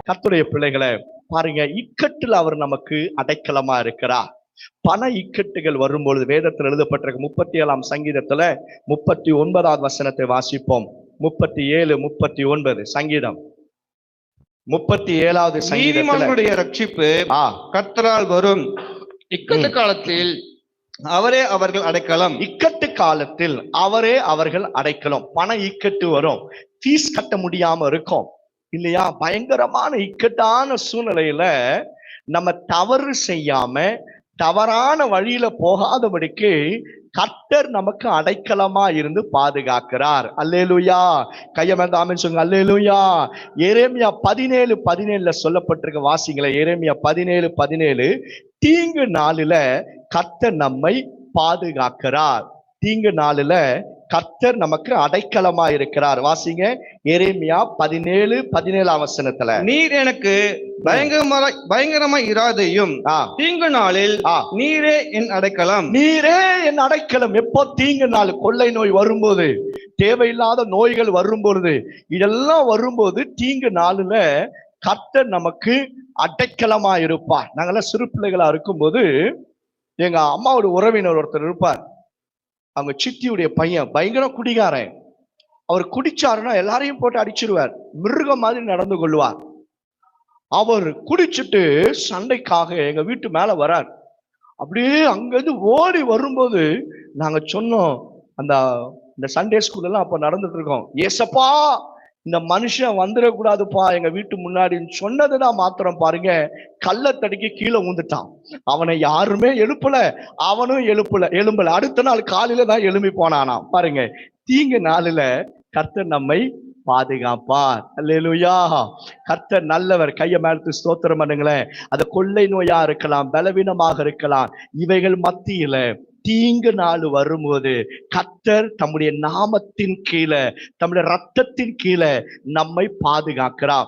கர்த்தருடைய பிள்ளைகளை பாருங்க, இக்கட்டுல அவர் நமக்கு அடைக்கலமா இருக்கிறார். பண இக்கட்டுகள் வரும்பொழுது வேதத்தில் எழுதப்பட்டிருக்க 37ஆம் சங்கீதத்துல 39வது வசனத்தை வாசிப்போம். 37, 39 சங்கீதம் 37வது சங்கீதத்துல நீதிமான்களுடைய ரட்சிப்பு கர்த்தரால் வரும். இக்கட்டு காலத்தில் அவரே அவர்கள் அடைக்கலம். இக்கட்டு காலத்தில் அவரே அவர்கள் அடைக்கலம். பண இக்கட்டு வரும், ஃபீஸ் கட்ட முடியாம இருக்கும் இல்லையா? பயங்கரமான இக்கட்டான சூழ்நிலையில நம்ம தவறு செய்யாம தவறான வழியில போகாதபடிக்கு கர்த்தர் நமக்கு அடைக்கலமா இருந்து பாதுகாக்கிறார். அல்லேலூயா. கையமேந்து ஆமென் சொல்லுங்க. அல்லேலூயா. எரேமியா 17:17 சொல்லப்பட்டிருக்க வாசிங்களே. எரேமியா 17:17 தீங்கு நாளில கர்த்தர் நம்மை பாதுகாக்கிறார். தீங்கு நாளில கர்த்தர் நமக்கு அடைக்கலமா இருக்கிறார். வாசிங்க எரேமியா 17:17 வசனத்துல. நீர் எனக்கு பயங்கரமா இராதையும் தீங்கு நாளில் நீரே என் அடைக்கலம். நீரே என் அடைக்கலம். எப்போ? தீங்கு நாள், கொள்ளை நோய் வரும்போது, தேவையில்லாத நோய்கள் வரும்பொழுது, இதெல்லாம் வரும்போது தீங்கு நாளுல கர்த்தர் நமக்கு அடைக்கலமா இருப்பார். நாங்கெல்லாம் சிறு பிள்ளைகளா இருக்கும்போது எங்க அம்மாவோட உறவினர் ஒருத்தர் இருப்பார். அவங்க சித்தியுடைய பையன் பயங்கர குடிகாரன். அவர் குடிச்சாருன்னா எல்லாரையும் போட்டு அடிச்சிருவார், மிருகம் மாதிரி நடந்து கொள்வார். அவர் குடிச்சிட்டு சண்டைக்காக எங்க வீட்டு மேல வரார். அப்படியே அங்கிருந்து ஓடி வரும்போது நாங்க சொன்னோம், இந்த சண்டே ஸ்கூல் எல்லாம் அப்ப நடந்துட்டு இருக்கோம், ஏசப்பா இந்த மனுஷன் வந்துடக்கூடாதுப்பா எங்க வீட்டு முன்னாடின்னு சொன்னதுதான் மாத்திரம் பாருங்க, கள்ளத்தடிக்கு கீழே ஊந்துட்டான். அவனை யாருமே எழுப்பல, அவனும் எழும்பல. அடுத்த நாள் காலையில தான் எழும்பி போனானா. பாருங்க, தீங்கு நாளில கர்த்தர் நம்மை பாதுகாப்பார். அல்லேலூயா. கர்த்தர் நல்லவர். கையை மேலத்து ஸ்தோத்திரம் பண்ணுங்களேன். அது கொள்ளை நோயா இருக்கலாம், பலவீனமாக இருக்கலாம், இவைகள் மத்தியில தீங்கு நாள் வரும்போது கர்த்தர் தம்முடைய நாமத்தின் கீழே, தம்முடைய ரத்தத்தின் கீழே நம்மை பாதுகாக்கிறார்.